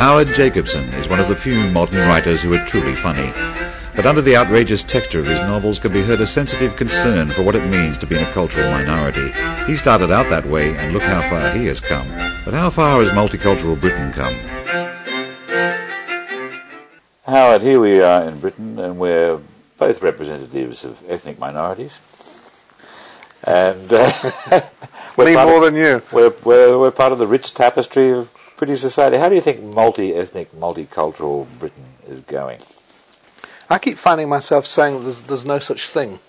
Howard Jacobson is one of the few modern writers who are truly funny. But under the outrageous texture of his novels can be heard a sensitive concern for what it means to be in a cultural minority. He started out that way, and look how far he has come. But how far has multicultural Britain come? Howard, here we are in Britain, and we're both representatives of ethnic minorities. And me more than you. We're part of the rich tapestry of British society. How do you think multi-ethnic, multicultural Britain is going? I keep finding myself saying there's no such thing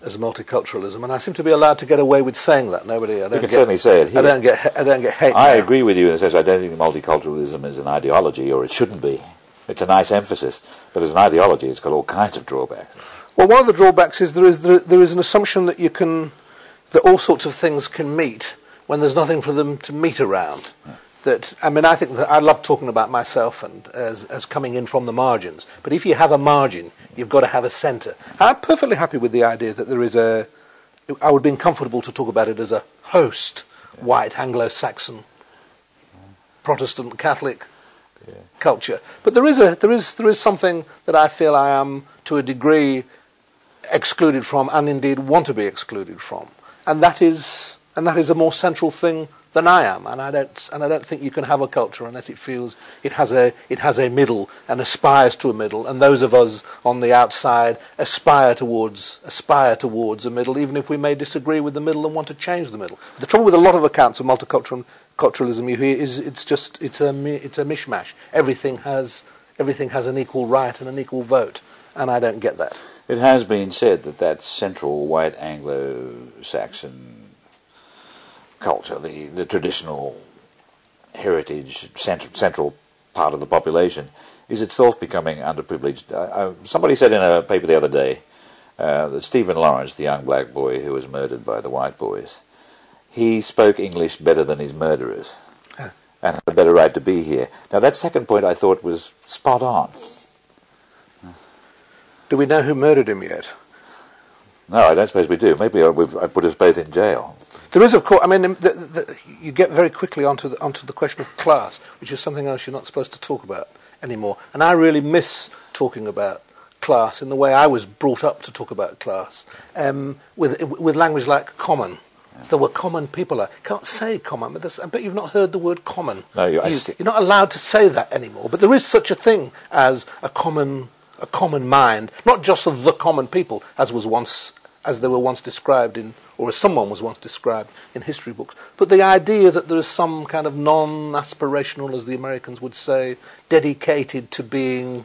as multiculturalism, and I seem to be allowed to get away with saying that. You can certainly say it here. I don't get hate. I agree with you in the sense I don't think multiculturalism is an ideology, or it shouldn't be. It's a nice emphasis, but as an ideology, it's got all kinds of drawbacks. Well, one of the drawbacks is there is an assumption that that all sorts of things can meet when there's nothing for them to meet around. Yeah. I think that I love talking about myself and as coming in from the margins. But if you have a margin, you've got to have a centre. I'm perfectly happy with the idea that there is I would be uncomfortable to talk about it as a host, white, Anglo-Saxon, Protestant, Catholic culture. But there is something that I feel I am to a degree excluded from, and indeed want to be excluded from, and that is a more central thing than I am, and I don't think you can have a culture unless it feels it has a middle and aspires to a middle, and those of us on the outside aspire towards a middle, even if we may disagree with the middle and want to change the middle. The trouble with a lot of accounts of multiculturalism you hear is it's a mishmash. Everything has an equal right and an equal vote, and I don't get that. It has been said that central white Anglo-Saxon culture, the traditional heritage, central part of the population, is itself becoming underprivileged. Somebody said in a paper the other day that Stephen Lawrence, the young black boy who was murdered by the white boys, he spoke English better than his murderers and had a better right to be here. Now that second point I thought was spot on. Do we know who murdered him yet? No, I don't suppose we do. Maybe I put us both in jail. There is, of course. I mean, you get very quickly onto the question of class, which is something else you're not supposed to talk about anymore. And I really miss talking about class in the way I was brought up to talk about class, with language like common. There were common people. I can't say common, but I bet you've not heard the word common. No, you're not allowed to say that anymore. But there is such a thing as a common mind, not just of the common people, as they were once described in, or as someone was once described in history books, but the idea that there is some kind of non-aspirational, as the Americans would say, dedicated to being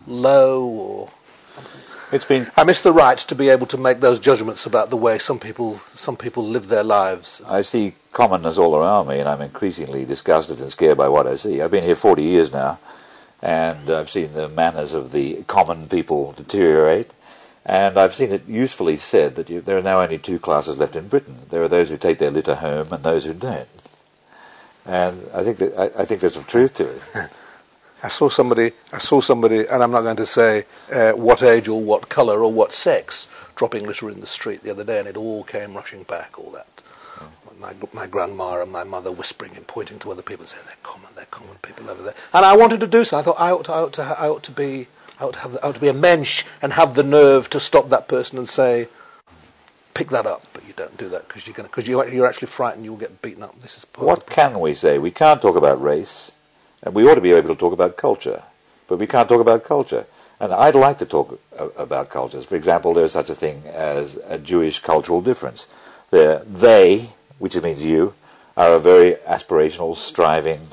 low or... I miss the right to be able to make those judgments about the way some people live their lives. I see commonness all around me, and I'm increasingly disgusted and scared by what I see. I've been here 40 years now, and I've seen the manners of the common people deteriorate. And I've seen it usefully said that there are now only two classes left in Britain. There are those who take their litter home and those who don't. And I think there's some truth to it. I saw somebody, and I'm not going to say what age or what colour or what sex, dropping litter in the street the other day, and it all came rushing back, all that. My grandma and my mother whispering and pointing to other people and saying, they're common people over there. And I wanted to do so. I thought I ought to be a mensch and have the nerve to stop that person and say, pick that up, but you don't do that because you're actually frightened you'll get beaten up. This is what can we say? We can't talk about race, and we ought to be able to talk about culture, but we can't talk about culture. And I'd like to talk about cultures. For example, there's such a thing as a Jewish cultural difference. They, which means you, are a very aspirational, striving,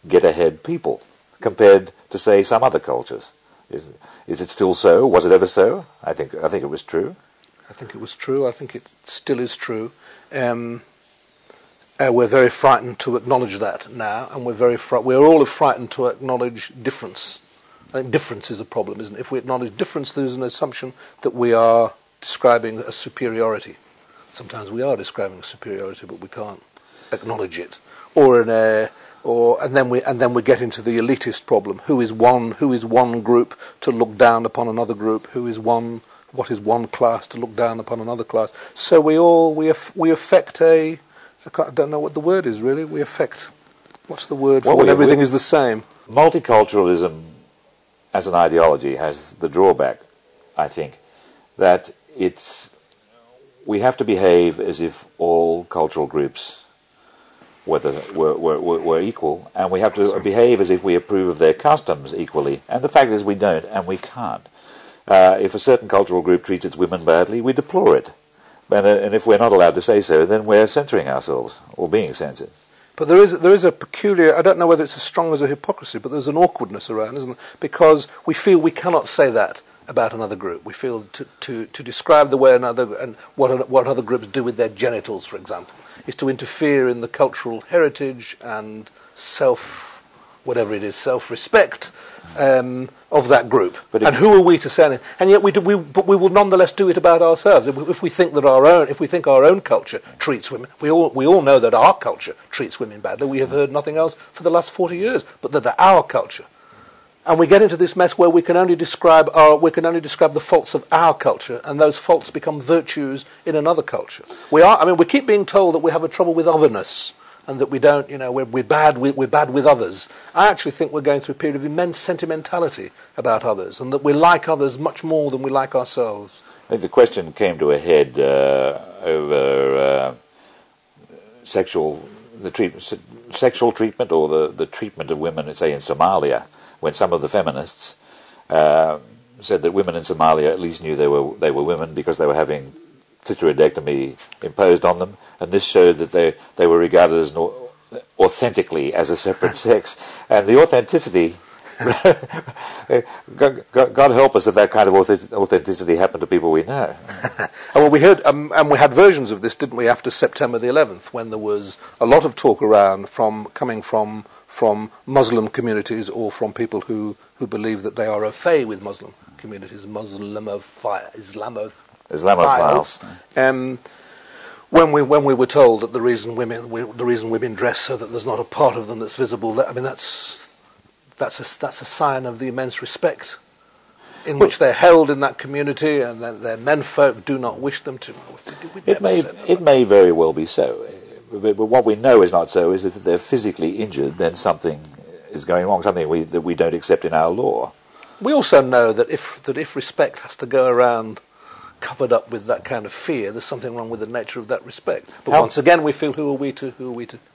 get-ahead people compared to, say, some other cultures. Is it still so? Was it ever so? I think it was true. I think it was true. I think it still is true. We're very frightened to acknowledge that now, and we're all frightened to acknowledge difference. I think difference is a problem, isn't it? If we acknowledge difference, there's an assumption that we are describing a superiority. Sometimes we are describing a superiority, but we can't acknowledge it. And then we get into the elitist problem. Who is one group to look down upon another group? What is one class to look down upon another class? So we affect I don't know what the word is really. We affect What's the word for when everything is the same? Multiculturalism as an ideology has the drawback, I think, that we have to behave as if all cultural groups were equal, and we have to behave as if we approve of their customs equally. And the fact is we don't, and we can't. If a certain cultural group treats its women badly, we deplore it. And if we're not allowed to say so, then we're censoring ourselves, or being censored. But there is a peculiar, I don't know whether it's as strong as a hypocrisy, but there's an awkwardness around, isn't there? Because we feel we cannot say that about another group. We feel to describe the way another, and what other groups do with their genitals, for example, is to interfere in the cultural heritage and self-respect of that group. And who are we to say anything? And yet but we will nonetheless do it about ourselves. If we think our own culture treats women, we all know that our culture treats women badly. We have heard nothing else for the last 40 years, but that our culture. And we get into this mess where we can only describe the faults of our culture, and those faults become virtues in another culture. We keep being told that we have a trouble with otherness, and that we don't, we're bad with others. I actually think we're going through a period of immense sentimentality about others, and that we like others much more than we like ourselves. I think the question came to a head over sexual treatment, or the treatment of women, say in Somalia, when some of the feminists said that women in Somalia at least knew they were women because they were having clitoridectomy imposed on them, and this showed that they were regarded as authentically as a separate sex, and the authenticity. God help us if that kind of authenticity happened to people we know. Well, we heard, and we had versions of this, didn't we, after September the 11th, when there was a lot of talk around coming from Muslim communities, or from people who believe that they are au fait with Muslim communities, Islamophiles. When we were told that the reason women dress so that there's not a part of them that's visible, that's a sign of the immense respect in which they're held in that community, and that their menfolk do not wish them to. It may very well be so, but what we know is not so. Is that if they're physically injured, then something is going wrong, something that we don't accept in our law. We also know that if respect has to go around covered up with that kind of fear, there's something wrong with the nature of that respect. But once again, we feel who are we to?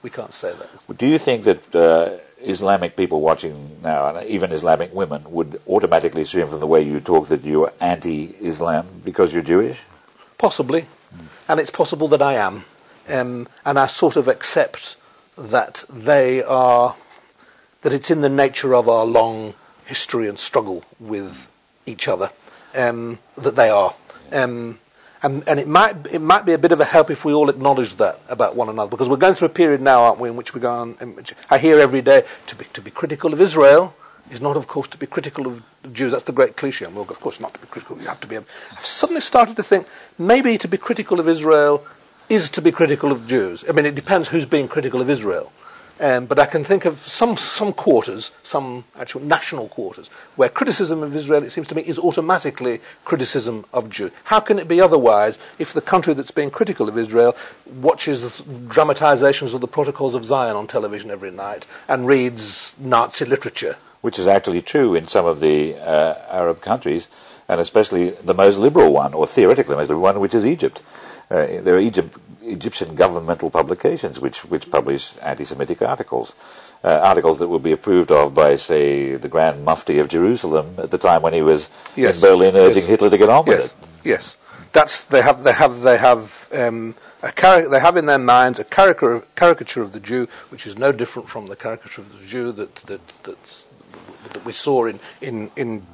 We can't say that. Do you think that Islamic people watching now, and even Islamic women, would automatically assume from the way you talk that you're anti-Islam because you're Jewish? Possibly, and it's possible that I am, and I sort of accept that that it's in the nature of our long history and struggle with each other, that they are. And it might be a bit of a help if we all acknowledge that about one another, because we're going through a period now, aren't we, in which I hear every day to be critical of Israel is not, of course, to be critical of Jews. That's the great cliche. Well, of course, not to be critical. You have to be. I've suddenly started to think maybe to be critical of Israel is to be critical of Jews. I mean, it depends who's being critical of Israel. But I can think of some quarters, some actual national quarters, where criticism of Israel, it seems to me, is automatically criticism of Jews. How can it be otherwise if the country that's being critical of Israel watches dramatizations of the Protocols of Zion on television every night and reads Nazi literature? Which is actually true in some of the Arab countries, and especially the most liberal one, or theoretically the most liberal one, which is Egypt. There are Egyptian governmental publications which publish anti-Semitic articles that would be approved of by, say, the Grand Mufti of Jerusalem at the time when he was in Berlin urging Hitler to get on with it. Yes, they have in their minds a caricature of the Jew, which is no different from the caricature of the Jew that we saw in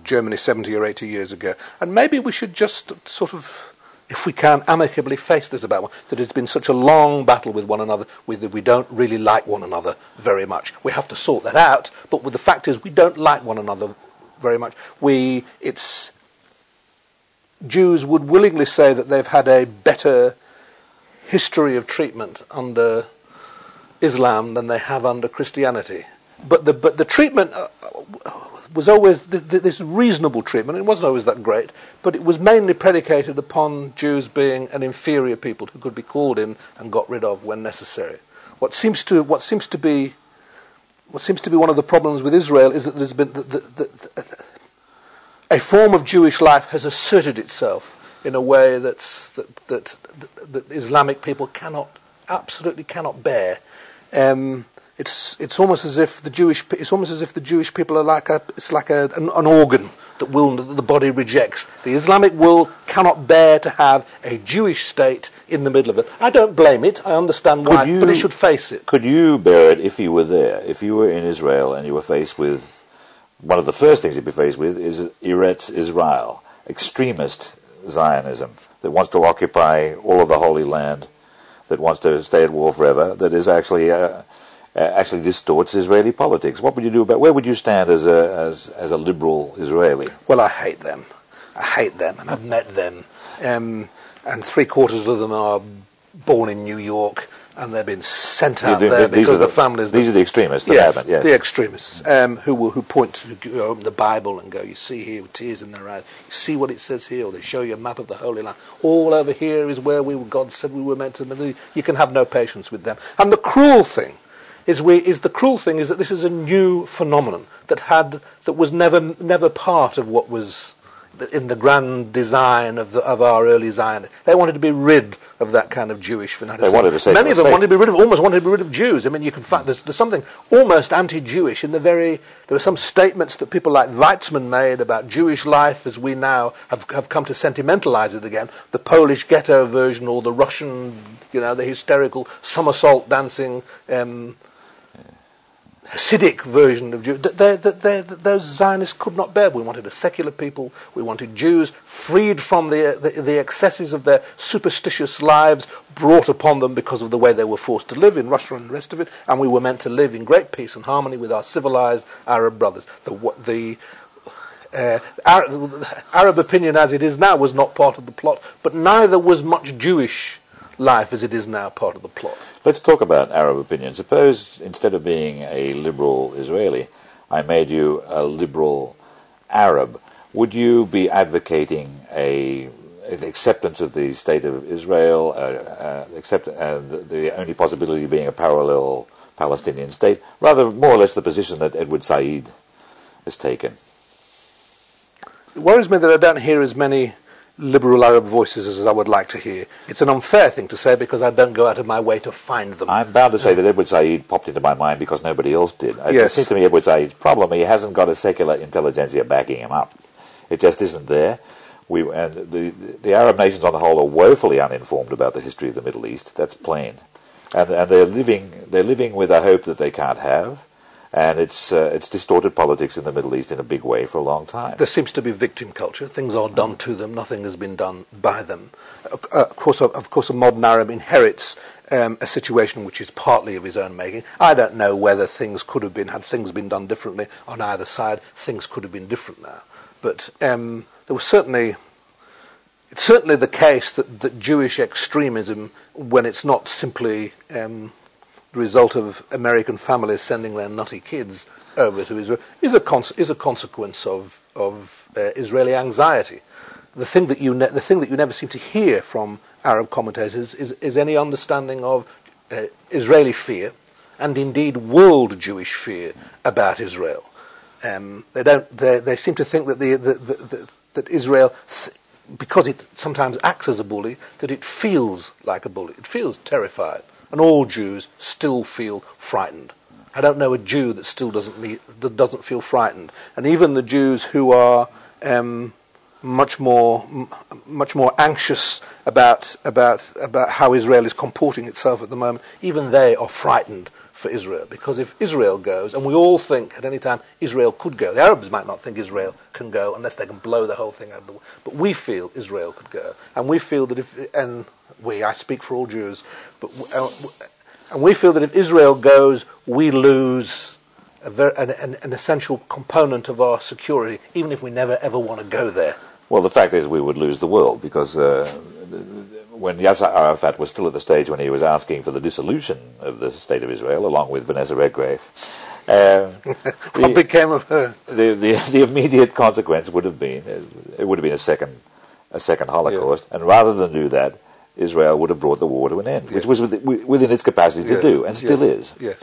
Germany 70 or 80 years ago. And maybe we should just sort of, if we can, amicably face this about one, that it's been such a long battle with one another, that we don't really like one another very much. We have to sort that out, but the fact is we don't like one another very much. Jews would willingly say that they've had a better history of treatment under Islam than they have under Christianity. But the treatment was always this reasonable treatment. It wasn't always that great, but it was mainly predicated upon Jews being an inferior people who could be called in and got rid of when necessary. What seems to be what seems to be one of the problems with Israel is that there's been a form of Jewish life has asserted itself in a way that Islamic people absolutely cannot bear. It's almost as if the Jewish people are like an organ that the body rejects. The Islamic world cannot bear to have a Jewish state in the middle of it. I don't blame it. I understand why, but it should face it. Could you bear it if you were there? If you were in Israel and you were faced with one of the first things you'd be faced with is Eretz Israel, extremist Zionism that wants to occupy all of the Holy Land, that wants to stay at war forever, that is actually distorts Israeli politics. What would you do about? Where would you stand as a liberal Israeli? Well, I hate them, and I've met them, and 3/4 of them are born in New York, and they've been sent out there because the families. These are the extremists that yes, haven't. Yes, the extremists who point to open the Bible and go, you see here with tears in their eyes, you see what it says here, or they show you a map of the Holy Land. All over here is where God said we were meant to be. You can have no patience with them. And the cruel thing is that this is a new phenomenon that was never part of what was in the grand design of our early Zionists. They wanted to be rid of that kind of Jewish fanaticism. Many of them wanted to be rid of Jews. I mean, you can find there's something almost anti-Jewish in there were some statements that people like Weizmann made about Jewish life as we now have come to sentimentalize it again. The Polish ghetto version, or the Russian, the hysterical somersault dancing Hasidic version of Jews. Those Zionists could not bear. We wanted a secular people. We wanted Jews freed from the excesses of their superstitious lives brought upon them because of the way they were forced to live in Russia and the rest of it. And we were meant to live in great peace and harmony with our civilized Arab brothers. The Arab opinion as it is now was not part of the plot, but neither was much Jewish life as it is now part of the plot. Let's talk about Arab opinion. Suppose instead of being a liberal Israeli, I made you a liberal Arab. Would you be advocating an acceptance of the state of Israel, the only possibility being a parallel Palestinian state, rather more or less the position that Edward Said has taken? It worries me that I don't hear as many liberal Arab voices as I would like to hear. It's an unfair thing to say because I don't go out of my way to find them. I'm bound to say that Edward Said popped into my mind because nobody else did. Yes. It seems to me Edward Said's problem, he hasn't got a secular intelligentsia backing him up. It just isn't there. And the Arab nations on the whole are woefully uninformed about the history of the Middle East. That's plain. And they're living with a hope that they can't have. And it's distorted politics in the Middle East in a big way for a long time. There seems to be victim culture. Things are done to them. Nothing has been done by them. Of course, a modern Arab inherits a situation which is partly of his own making. I don't know whether things could have been, had things been done differently on either side, things could have been different now. But there was certainly the case that Jewish extremism, when it's not simply the result of American families sending their nutty kids over to Israel, is a consequence of Israeli anxiety. The thing that you never seem to hear from Arab commentators is any understanding of Israeli fear, and indeed world Jewish fear about Israel. They seem to think that Israel, because it sometimes acts as a bully, that it feels like a bully. It feels terrified. And all Jews still feel frightened. I don't know a Jew that still doesn't feel frightened. And even the Jews who are much more anxious about how Israel is comporting itself at the moment, even they are frightened for Israel. Because if Israel goes, and we all think at any time Israel could go, the Arabs might not think Israel can go unless they can blow the whole thing out of the way. But we feel Israel could go. And we feel that I speak for all Jews, and we feel that if Israel goes, we lose an essential component of our security, even if we never ever want to go there. Well, the fact is we would lose the world, because when Yasser Arafat was still at the stage when he was asking for the dissolution of the State of Israel, along with Vanessa Redgrave, what became of her? The immediate consequence would have been a second Holocaust, yes. And rather than do that, Israel would have brought the war to an end, which was within its capacity to do, and still is. Yes.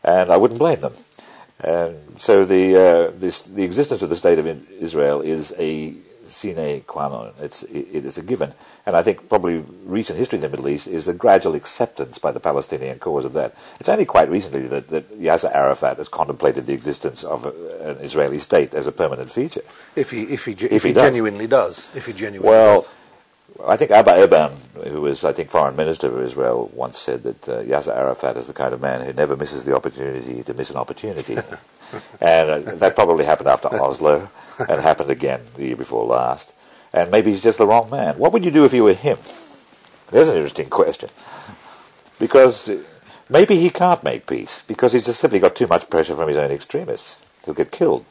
And I wouldn't blame them. So the existence of the state of Israel is a sine qua non. It is a given. And I think probably recent history in the Middle East is the gradual acceptance by the Palestinian cause of that. It's only quite recently that Yasser Arafat has contemplated the existence of an Israeli state as a permanent feature. If he genuinely does. Well, I think Abba Eban, who was, I think, foreign minister of Israel, once said that Yasser Arafat is the kind of man who never misses the opportunity to miss an opportunity. And that probably happened after Oslo, and happened again the year before last. And maybe he's just the wrong man. What would you do if you were him? There's an interesting question. Because maybe he can't make peace, because he's just simply got too much pressure from his own extremists. He'll get killed.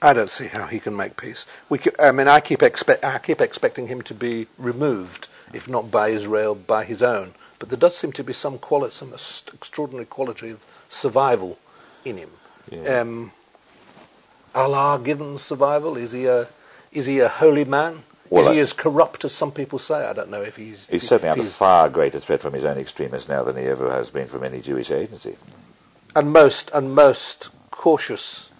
I don't see how he can make peace. I keep expecting him to be removed, if not by Israel, by his own. But there does seem to be some extraordinary quality of survival in him. Yeah. Allah given survival? Is he a holy man? Is he as corrupt as some people say? I don't know if he's... He's certainly under far greater threat from his own extremists now than he ever has been from any Jewish agency. And most cautious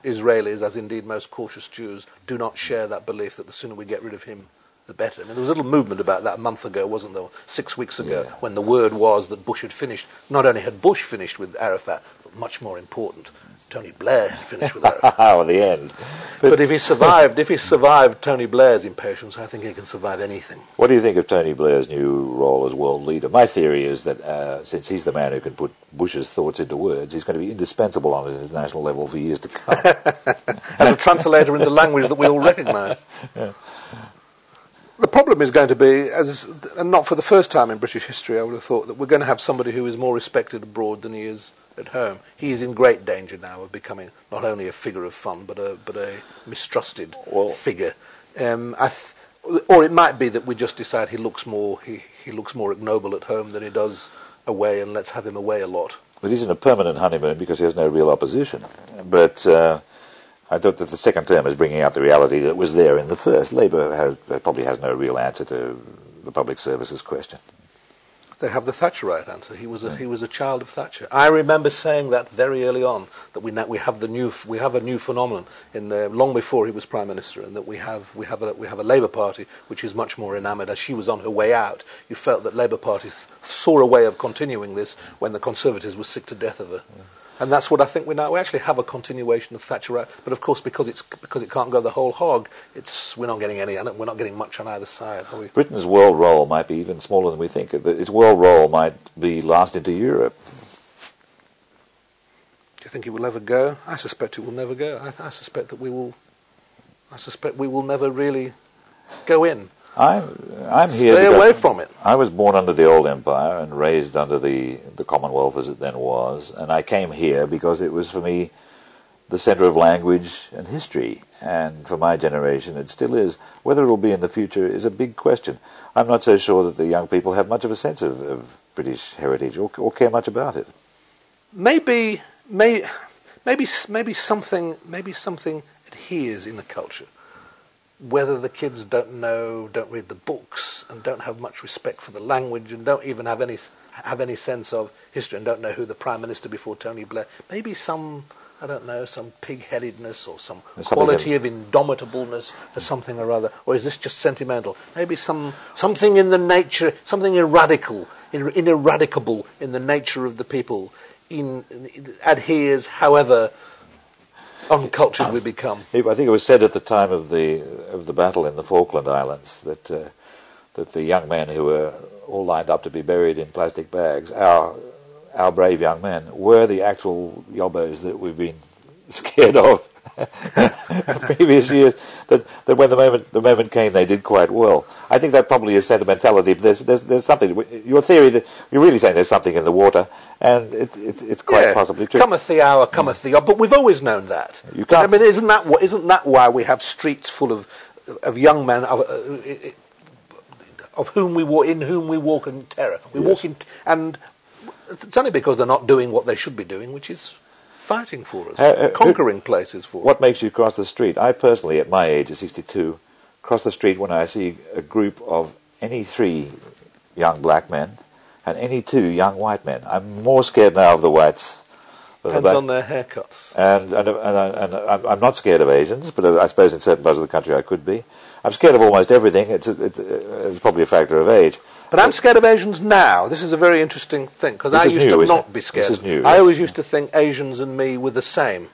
Israelis, as indeed most cautious Jews, do not share that belief that the sooner we get rid of him, the better. I mean, there was a little movement about that a month ago, wasn't there? 6 weeks ago, when the word was that Bush had finished. Not only had Bush finished with Arafat, but much more important, Tony Blair had finished with Arafat. At the end. But if he survived Tony Blair's impatience, I think he can survive anything. What do you think of Tony Blair's new role as world leader? My theory is that since he's the man who can put Bush's thoughts into words, he's going to be indispensable on an international level for years to come. As a translator into language that we all recognise. Yeah. The problem is going to be, and not for the first time in British history, I would have thought, that we're going to have somebody who is more respected abroad than he is at home. He is in great danger now of becoming not only a figure of fun, but a mistrusted figure. Or it might be that we just decide he looks more ignoble at home than he does away, and let's have him away a lot. But he's in a permanent honeymoon because he has no real opposition. But I thought that the second term is bringing out the reality that was there in the first. Labour probably has no real answer to the public services question. They have the Thatcherite answer. He was a child of Thatcher. I remember saying that very early on, that we have a new phenomenon long before he was Prime Minister, and that we have a Labour Party which is much more enamoured. As she was on her way out, you felt that Labour Party saw a way of continuing this when the Conservatives were sick to death of her. Yeah. And that's what I think we actually have a continuation of Thatcherite, but of course because it can't go the whole hog, we're not getting much on either side, are we? Britain's world role might be even smaller than we think. Its world role might be last into Europe. Do you think it will ever go? I suspect it will never go. I suspect that we will never really go in. I'm here. Stay away from it. I was born under the old empire and raised under the Commonwealth as it then was, and I came here because it was for me the centre of language and history, and for my generation it still is. Whether it will be in the future is a big question. I'm not so sure that the young people have much of a sense of British heritage or care much about it. Maybe something adheres in the culture. Whether the kids don't read the books, and don't have much respect for the language, and don't even have any sense of history, and don't know who the Prime Minister before Tony Blair. Maybe some pig-headedness or some quality of indomitableness or something or other. Or is this just sentimental? Maybe something in the nature, something ineradicable in the nature of the people adheres, however uncultured we become. I think it was said at the time of the battle in the Falkland Islands that the young men who were all lined up to be buried in plastic bags, our brave young men, were the actual yobbos that we've been scared of previous years. That when the moment came, they did quite well. I think that probably is sentimentality. But there's something. Your theory that you're really saying there's something in the water, and it's quite possibly true. Cometh the hour, cometh the hour. But we've always known that. You can't. I mean, isn't that why we have streets full of young men of whom we walk in terror? We walk in, and it's only because they're not doing what they should be doing, which is fighting for us, conquering places for us. What makes you cross the street? I personally, at my age of 62, cross the street when I see a group of any 3 young black men and any 2 young white men. I'm more scared now of the whites Depends on their haircuts. And I'm not scared of Asians, but I suppose in certain parts of the country I could be. I'm scared of almost everything. It's probably a factor of age. But I'm scared of Asians now. This is a very interesting thing, because I used to not be scared. This is new, I yes. always used to think Asians and me were the same.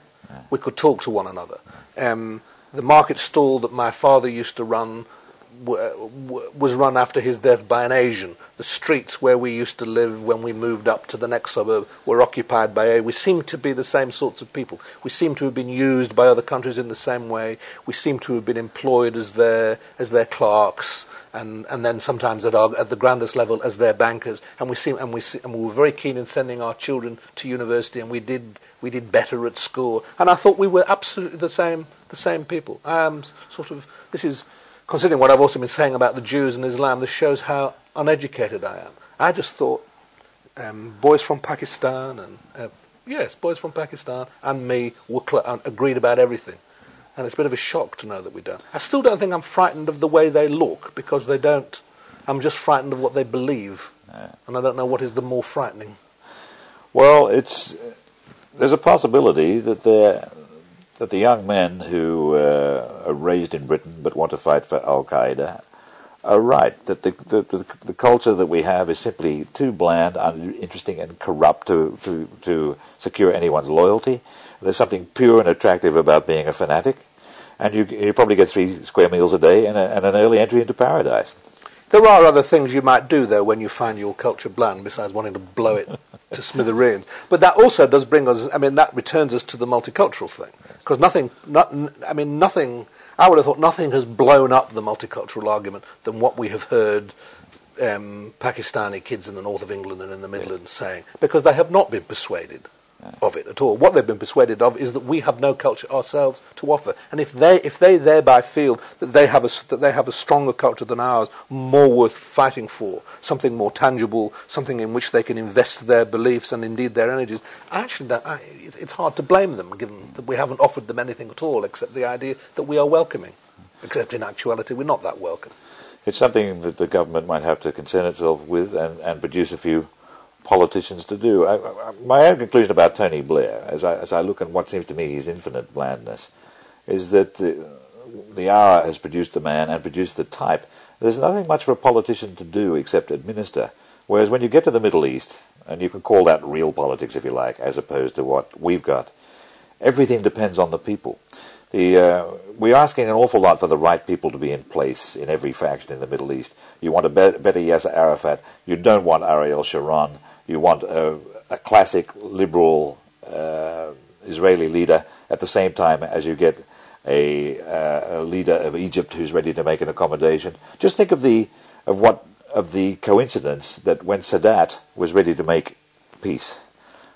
We could talk to one another. The market stall that my father used to run was run after his death by an Asian. The streets where we used to live when we moved up to the next suburb were occupied by We seem to be the same sorts of people. We seem to have been used by other countries in the same way. We seem to have been employed as their clerks, and then sometimes at the grandest level as their bankers. And we were very keen in sending our children to university, and we did better at school. And I thought we were absolutely the same people. This is, considering what I've also been saying about the Jews and Islam, this shows how uneducated I am. I just thought boys from Pakistan and me agreed about everything. And it's a bit of a shock to know that we don't. I still don't think I'm frightened of the way they look, because they don't. I'm just frightened of what they believe. And I don't know what is the more frightening. Well, there's a possibility that the young men who are raised in Britain but want to fight for Al-Qaeda are right, that the culture that we have is simply too bland, uninteresting and corrupt to secure anyone's loyalty. There's something pure and attractive about being a fanatic, and you probably get 3 square meals a day and an early entry into paradise. There are other things you might do, though, when you find your culture bland, besides wanting to blow it to smithereens. But that also does bring us, that returns us to the multicultural thing. Because nothing, I would have thought nothing has blown up the multicultural argument than what we have heard Pakistani kids in the north of England and in the Midlands saying, because they have not been persuaded of it at all. What they've been persuaded of is that we have no culture ourselves to offer, and if they thereby feel that they have a stronger culture than ours, more worth fighting for, something more tangible, something in which they can invest their beliefs and indeed their energies, it's hard to blame them, given that we haven't offered them anything at all except the idea that we are welcoming, except in actuality we're not that welcome. It's something that the government might have to concern itself with and produce a few politicians to do. My own conclusion about Tony Blair, as I look at what seems to me his infinite blandness, is that the hour has produced a man and produced the type. There's nothing much for a politician to do except administer. Whereas when you get to the Middle East, and you can call that real politics if you like, as opposed to what we've got, everything depends on the people. We're asking an awful lot for the right people to be in place in every faction in the Middle East. You want a better Yasser Arafat. You don't want Ariel Sharon. You want a classic liberal Israeli leader at the same time as you get a leader of Egypt who's ready to make an accommodation. Just think of the coincidence that when Sadat was ready to make peace,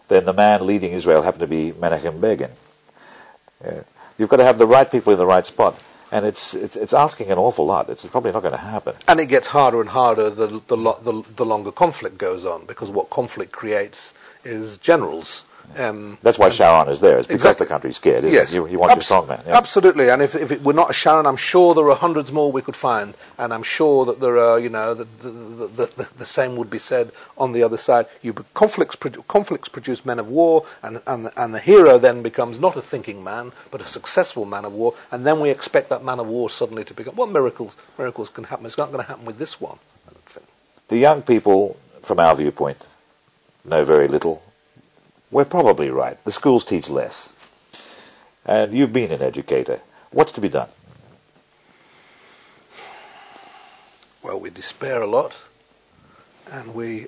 then the man leading Israel happened to be Menachem Begin. You've got to have the right people in the right spot. And it's asking an awful lot. It's probably not going to happen. And it gets harder and harder the longer conflict goes on, because what conflict creates is generals. That's why Sharon is there. It's because the country's scared, isn't it? You want your strong man. Yeah. Absolutely. And if it were not a Sharon, I'm sure there are hundreds more we could find. And I'm sure that there are, the same would be said on the other side. Conflicts produce men of war, and the hero then becomes not a thinking man, but a successful man of war. And then we expect that man of war suddenly to become, miracles can happen. It's not going to happen with this one, I don't think. The young people, from our viewpoint, know very little. We're probably right. The schools teach less. And you've been an educator. What's to be done? Well, we despair a lot, and we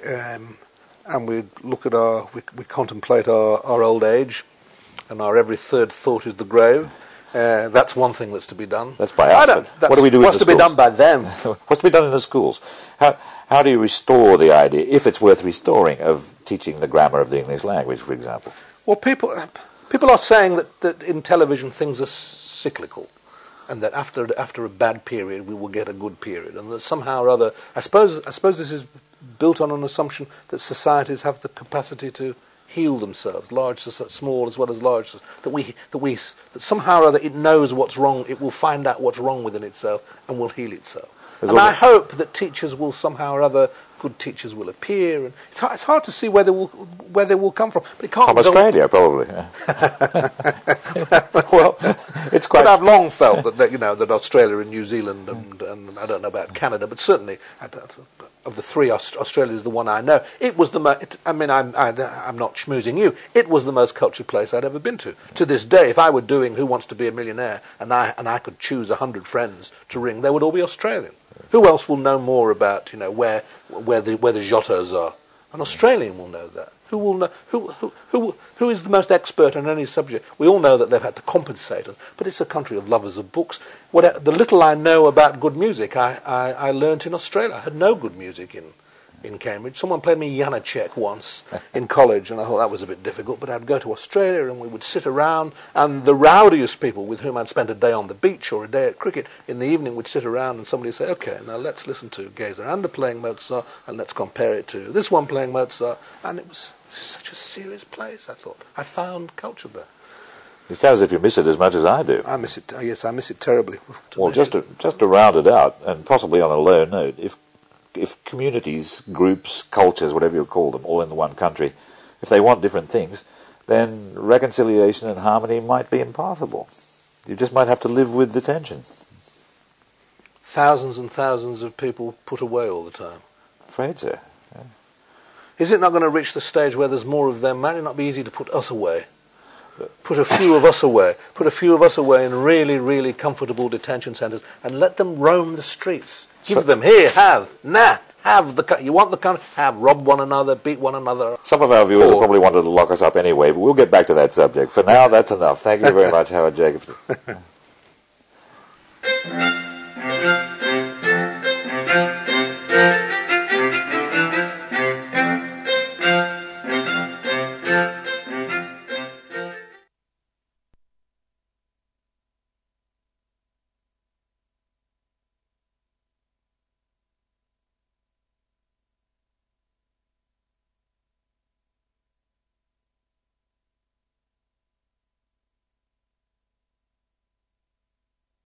look at we contemplate our old age, and our every third thought is the grave. That's one thing that's to be done. That's by us. What do we do in the schools? What's to be done by them? What's to be done in the schools? How do you restore the idea, if it's worth restoring, of teaching the grammar of the English language, for example? Well, people are saying that in television things are cyclical, and that after a bad period we will get a good period, and that somehow or other, I suppose this is built on an assumption that societies have the capacity to heal themselves, small as well as large, that somehow or other it knows what's wrong, it will find out what's wrong within itself and will heal itself. And I hope that teachers will somehow or other good teachers will appear, and it's hard to see where they will come from. But it can't From Australia, probably. Well, it's quite. But I've long felt that that Australia and New Zealand and I don't know about Canada, but certainly of the three, Australia is the one I know. It was the most. I mean, I'm not schmoozing you. It was the most cultured place I'd ever been to. To this day, if I were doing Who Wants to Be a Millionaire and I could choose 100 friends to ring, they would all be Australian. Who else will know more about where the Jotas are? An Australian will know that. Who will know? Who is the most expert on any subject? We all know that they've had to compensate, but it's a country of lovers of books. The little I know about good music, I learnt in Australia. I had no good music in Cambridge. Someone played me Janacek once in college, and I thought that was a bit difficult, but I'd go to Australia and we would sit around, and the rowdiest people with whom I'd spent a day on the beach or a day at cricket, in the evening would sit around and somebody would say, okay, now let's listen to Gezer playing Mozart, and let's compare it to this one playing Mozart, and it was such a serious place, I thought. I found culture there. It sounds as if you miss it as much as I do. I miss it. Yes, I miss it terribly. Well, just to round it out, and possibly on a low note, if communities, groups, cultures, whatever you call them, all in the one country, if they want different things, then reconciliation and harmony might be impossible. You just might have to live with the tension. Thousands and thousands of people put away all the time. Afraid so. Yeah. Is it not going to reach the stage where there's more of them? Might it not be easy to put us away? Put a few of us away. Put a few of us away in really, really comfortable detention centres and let them roam the streets. Give them, here, have you want the country, rob one another, beat one another. Some of our viewers will probably wanted to lock us up anyway, but we'll get back to that subject. For now, that's enough. Thank you very much, Howard Jacobson.